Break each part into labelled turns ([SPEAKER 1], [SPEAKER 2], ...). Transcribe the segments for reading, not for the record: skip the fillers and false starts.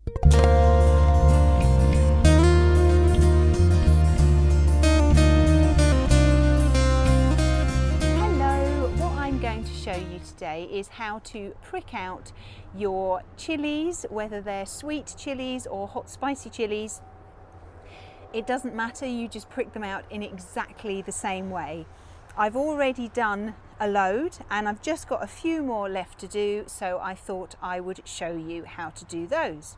[SPEAKER 1] Show you today is how to prick out your chilies, whether they're sweet chilies or hot spicy chilies. It doesn't matter, you just prick them out in exactly the same way. I've already done a load and I've just got a few more left to do, so I thought I would show you how to do those.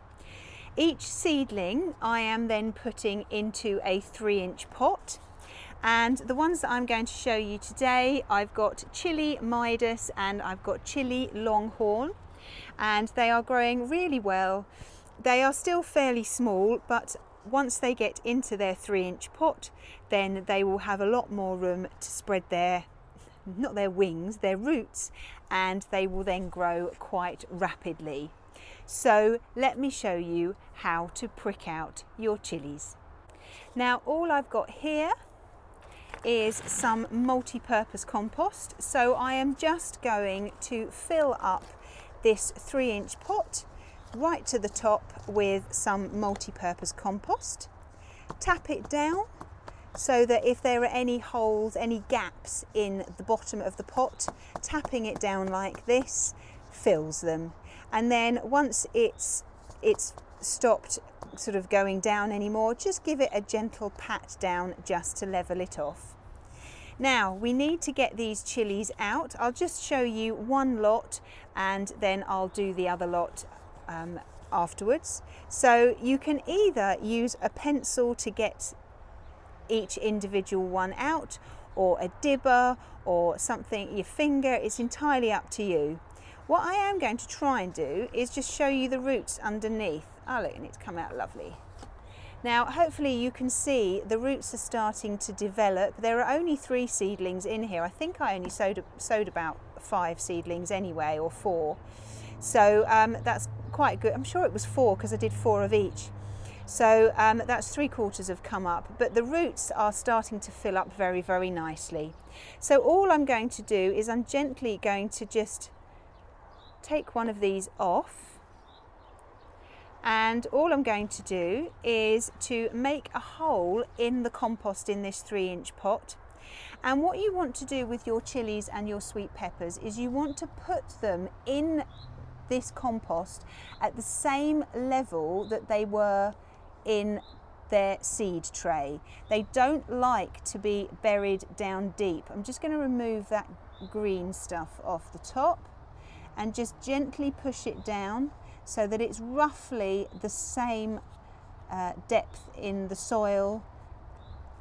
[SPEAKER 1] Each seedling I am then putting into a 3-inch pot. And the ones that I'm going to show you today, I've got chilli Midas and I've got chilli Longhorn, and they are growing really well. They are still fairly small, but once they get into their 3-inch pot, then they will have a lot more room to spread their, not their wings, their roots, and they will then grow quite rapidly. So let me show you how to prick out your chilies. Now all I've got here is some multi-purpose compost, so I am just going to fill up this 3-inch pot right to the top with some multi-purpose compost, tap it down so that if there are any holes, any gaps in the bottom of the pot, tapping it down like this fills them. And then once it's stopped sort of going down anymore, just give it a gentle pat down just to level it off. Now we need to get these chilies out. I'll just show you one lot and then I'll do the other lot afterwards. So you can either use a pencil to get each individual one out, or a dibber or something, your finger, it's entirely up to you. What I am going to try and do is just show you the roots underneath. Oh look, and it's come out lovely. Now hopefully you can see the roots are starting to develop. There are only 3 seedlings in here. I think I only sowed about 5 seedlings anyway, or 4. So that's quite good. I'm sure it was 4 because I did 4 of each. So that's 3/4 have come up, but the roots are starting to fill up very, very nicely. So all I'm going to do is I'm gently going to just take one of these off. And all I'm going to do is to make a hole in the compost in this 3-inch pot. And what you want to do with your chilies and your sweet peppers is you want to put them in this compost at the same level that they were in their seed tray. They don't like to be buried down deep. I'm just going to remove that green stuff off the top and just gently push it down so that it's roughly the same depth in the soil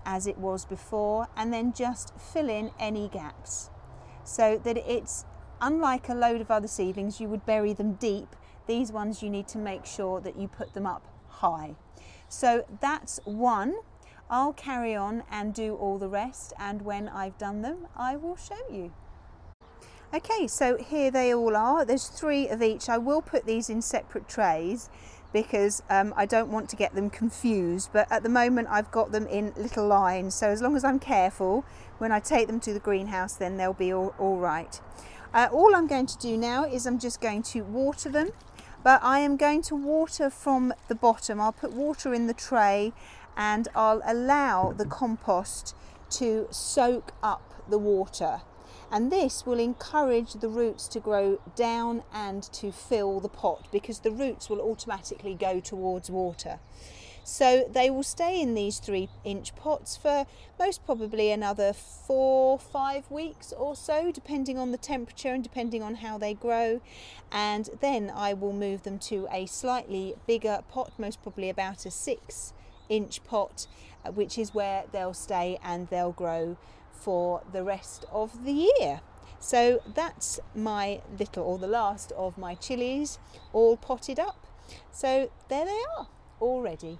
[SPEAKER 1] as it was before, and then just fill in any gaps so that it's, unlike a load of other seedlings you would bury them deep, these ones you need to make sure that you put them up high. So that's one. I'll carry on and do all the rest, and when I've done them I will show you. Okay, so here they all are. There's 3 of each. I will put these in separate trays because I don't want to get them confused, but at the moment I've got them in little lines, so as long as I'm careful when I take them to the greenhouse, then they'll be all right. All I'm going to do now is I'm just going to water them, but I am going to water from the bottom. I'll put water in the tray and I'll allow the compost to soak up the water. And this will encourage the roots to grow down and to fill the pot, because the roots will automatically go towards water. So they will stay in these 3-inch pots for most probably another 4-5 weeks or so, depending on the temperature and depending on how they grow. And then I will move them to a slightly bigger pot, most probably about a 6-inch pot, which is where they'll stay and they'll grow for the rest of the year. So that's my little, or the last of my chilies, all potted up. So there they are, all ready.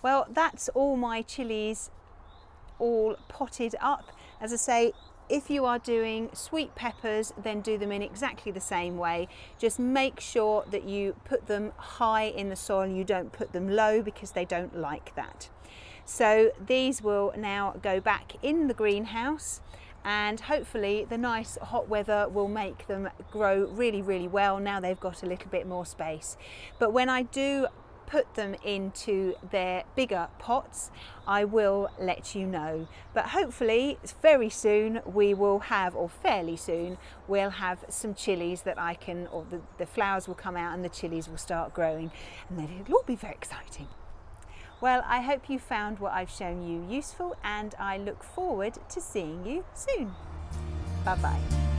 [SPEAKER 1] Well, that's all my chilies all potted up. As I say, if you are doing sweet peppers, then do them in exactly the same way. Just make sure that you put them high in the soil, you don't put them low, because they don't like that. So these will now go back in the greenhouse, and hopefully the nice hot weather will make them grow really, really well now they've got a little bit more space. But when I do put them into their bigger pots, I will let you know. But hopefully very soon we will have, or fairly soon, we'll have some chillies that I can, or the flowers will come out and the chillies will start growing, and then it'll all be very exciting. Well, I hope you found what I've shown you useful, and I look forward to seeing you soon. Bye bye.